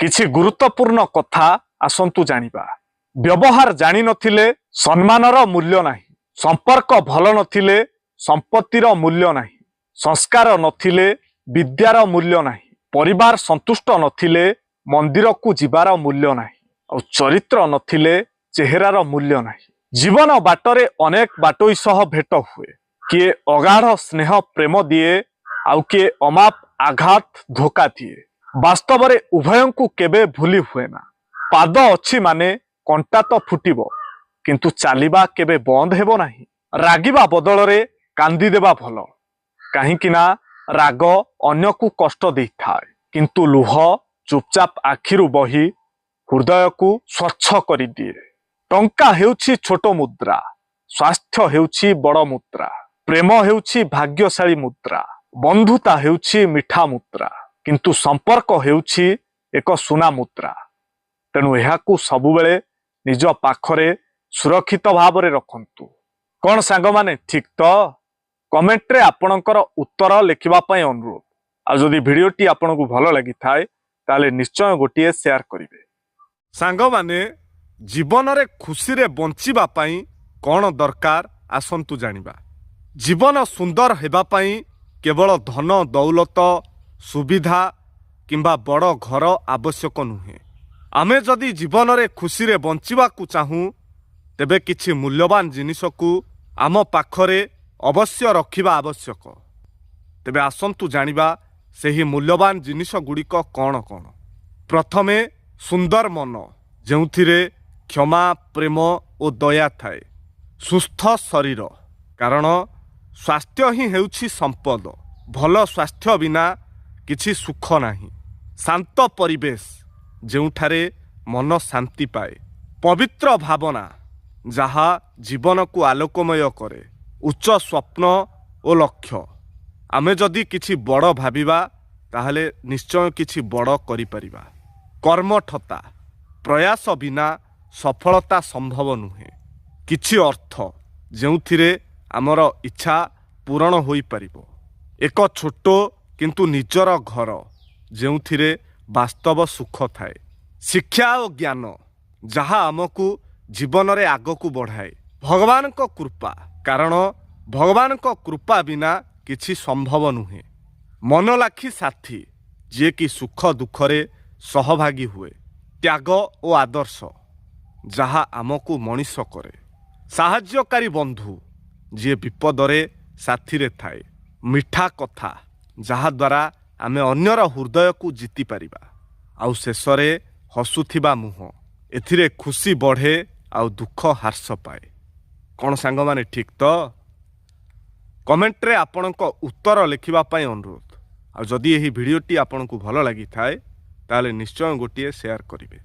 କିଛି ଗୁରୁତ୍ୱପୂର୍ଣ୍ଣ କଥା ଆସନ୍ତୁ ଜାଣିବା। ବ୍ୟବହାର ଜାଣିନଥିଲେ ସମ୍ମାନର ମୂଲ୍ୟ ନାହିଁ। ସମ୍ପର୍କ ଭଲ ନଥିଲେ ସମ୍ପତ୍ତିର ମୂଲ୍ୟ ନାହିଁ। ସଂସ୍କାର ନଥିଲେ ବିଦ୍ୟାର ମୂଲ୍ୟ ନାହିଁ। ପରିବାର ସନ୍ତୁଷ୍ଟ ନଥିଲେ ମନ୍ଦିରକୁ ଯିବାର ମୂଲ୍ୟ ନାହିଁ। ଆଉ ଚରିତ୍ର ନଥିଲେ ଚେହେରାର ମୂଲ୍ୟ ନାହିଁ। ଜୀବନ ବାଟରେ ଅନେକ ବାଟୋଇ ସହ ଭେଟ ହୁଏ। କିଏ ଅଗାଢ଼ ସ୍ନେହ ପ୍ରେମ ଦିଏ, ଆଉ କିଏ ଅମାପ ଆଘାତ ଧୋକା ଦିଏ। ବାସ୍ତବରେ ଉଭୟଙ୍କୁ କେବେ ଭୁଲି ହୁଏ ନା। ପାଦ ଅଛି ମାନେ କଣ୍ଟା ତ ଫୁଟିବ, କିନ୍ତୁ ଚାଲିବା କେବେ ବନ୍ଦ ହେବ ନାହିଁ। ରାଗିବା ବଦଳରେ କାନ୍ଦିଦେବା ଭଲ, କାହିଁକି ନା ରାଗ ଅନ୍ୟକୁ କଷ୍ଟ ଦେଇଥାଏ, କିନ୍ତୁ ଲୁହ ଚୁପଚାପ ଆଖିରୁ ବହି ହୃଦୟକୁ ସ୍ୱଚ୍ଛ କରିଦିଏ। ଟଙ୍କା ହେଉଛି ଛୋଟ ମୁଦ୍ରା, ସ୍ୱାସ୍ଥ୍ୟ ହେଉଛି ବଡ଼ ମୁଦ୍ରା, ପ୍ରେମ ହେଉଛି ଭାଗ୍ୟଶାଳୀ ମୁଦ୍ରା, ବନ୍ଧୁତା ହେଉଛି ମିଠା ମୁଦ୍ରା, କିନ୍ତୁ ସମ୍ପର୍କ ହେଉଛି ଏକ ସୁନା ମୁଦ୍ରା। ତେଣୁ ଏହାକୁ ସବୁବେଳେ ନିଜ ପାଖରେ ସୁରକ୍ଷିତ ଭାବରେ ରଖନ୍ତୁ। କ'ଣ ସାଙ୍ଗମାନେ, ଠିକ୍ ତ? କମେଣ୍ଟରେ ଆପଣଙ୍କର ଉତ୍ତର ଲେଖିବା ପାଇଁ ଅନୁରୋଧ। ଆଉ ଯଦି ଭିଡ଼ିଓଟି ଆପଣଙ୍କୁ ଭଲ ଲାଗିଥାଏ ତାହେଲେ ନିଶ୍ଚୟ ଗୋଟିଏ ସେୟାର କରିବେ। ସାଙ୍ଗମାନେ, ଜୀବନରେ ଖୁସିରେ ବଞ୍ଚିବା ପାଇଁ କ'ଣ ଦରକାର ଆସନ୍ତୁ ଜାଣିବା। ଜୀବନ ସୁନ୍ଦର ହେବା ପାଇଁ କେବଳ ଧନ ଦୌଲତ, ସୁବିଧା କିମ୍ବା ବଡ଼ ଘର ଆବଶ୍ୟକ ନୁହେଁ। ଆମେ ଯଦି ଜୀବନରେ ଖୁସିରେ ବଞ୍ଚିବାକୁ ଚାହୁଁ, ତେବେ କିଛି ମୂଲ୍ୟବାନ ଜିନିଷକୁ ଆମ ପାଖରେ ଅବଶ୍ୟ ରଖିବା ଆବଶ୍ୟକ। ତେବେ ଆସନ୍ତୁ ଜାଣିବା ସେହି ମୂଲ୍ୟବାନ ଜିନିଷ ଗୁଡ଼ିକ କ'ଣ କ'ଣ। ପ୍ରଥମେ, ସୁନ୍ଦର ମନ, ଯେଉଁଥିରେ କ୍ଷମା, ପ୍ରେମ ଓ ଦୟା ଥାଏ। ସୁସ୍ଥ ଶରୀର, କାରଣ ସ୍ୱାସ୍ଥ୍ୟ ହିଁ ହେଉଛି ସମ୍ପଦ। ଭଲ ସ୍ୱାସ୍ଥ୍ୟ ବିନା କିଛି ସୁଖ ନାହିଁ। ଶାନ୍ତ ପରିବେଶ, ଯେଉଁଠାରେ ମନ ଶାନ୍ତି ପାଏ। ପବିତ୍ର ଭାବନା, ଯାହା ଜୀବନକୁ ଆଲୋକମୟ କରେ। ଉଚ୍ଚ ସ୍ୱପ୍ନ ଓ ଲକ୍ଷ୍ୟ, ଆମେ ଯଦି କିଛି ବଡ଼ ଭାବିବା ତାହେଲେ ନିଶ୍ଚୟ କିଛି ବଡ଼ କରିପାରିବା। କର୍ମଠତା, ପ୍ରୟାସ ବିନା ସଫଳତା ସମ୍ଭବ ନୁହେଁ। କିଛି ଅର୍ଥ, ଯେଉଁଥିରେ ଆମର ଇଚ୍ଛା ପୂରଣ ହୋଇପାରିବ। ଏକ ଛୋଟ କିନ୍ତୁ ନିଜର ଘର, ଯେଉଁଥିରେ ବାସ୍ତବ ସୁଖ ଥାଏ। ଶିକ୍ଷା ଓ ଜ୍ଞାନ, ଯାହା ଆମକୁ ଜୀବନରେ ଆଗକୁ ବଢ଼ାଏ। ଭଗବାନଙ୍କ କୃପା, କାରଣ ଭଗବାନଙ୍କ କୃପା ବିନା କିଛି ସମ୍ଭବ ନୁହେଁ। ମନଲାଖି ସାଥୀ, ଯିଏକି ସୁଖ ଦୁଃଖରେ ସହଭାଗୀ ହୁଏ। ତ୍ୟାଗ ଓ ଆଦର୍ଶ, ଯାହା ଆମକୁ ମଣିଷ କରେ। ସାହାଯ୍ୟକାରୀ ବନ୍ଧୁ, ଯିଏ ବିପଦରେ ସାଥିରେ ଥାଏ। ମିଠା କଥା, ଯାହାଦ୍ୱାରା ଆମେ ଅନ୍ୟର ହୃଦୟକୁ ଜିତିପାରିବା। ଆଉ ଶେଷରେ ହସୁଥିବା ମୁହଁ, ଏଥିରେ ଖୁସି ବଢ଼େ ଆଉ ଦୁଃଖ ହ୍ରାସ ପାଏ। କ'ଣ ସାଙ୍ଗମାନେ, ଠିକ୍ ତ? କମେଣ୍ଟରେ ଆପଣଙ୍କ ଉତ୍ତର ଲେଖିବା ପାଇଁ ଅନୁରୋଧ। ଆଉ ଯଦି ଏହି ଭିଡ଼ିଓଟି ଆପଣଙ୍କୁ ଭଲ ଲାଗିଥାଏ ତାହେଲେ ନିଶ୍ଚୟ ଗୋଟିଏ ସେୟାର କରିବେ।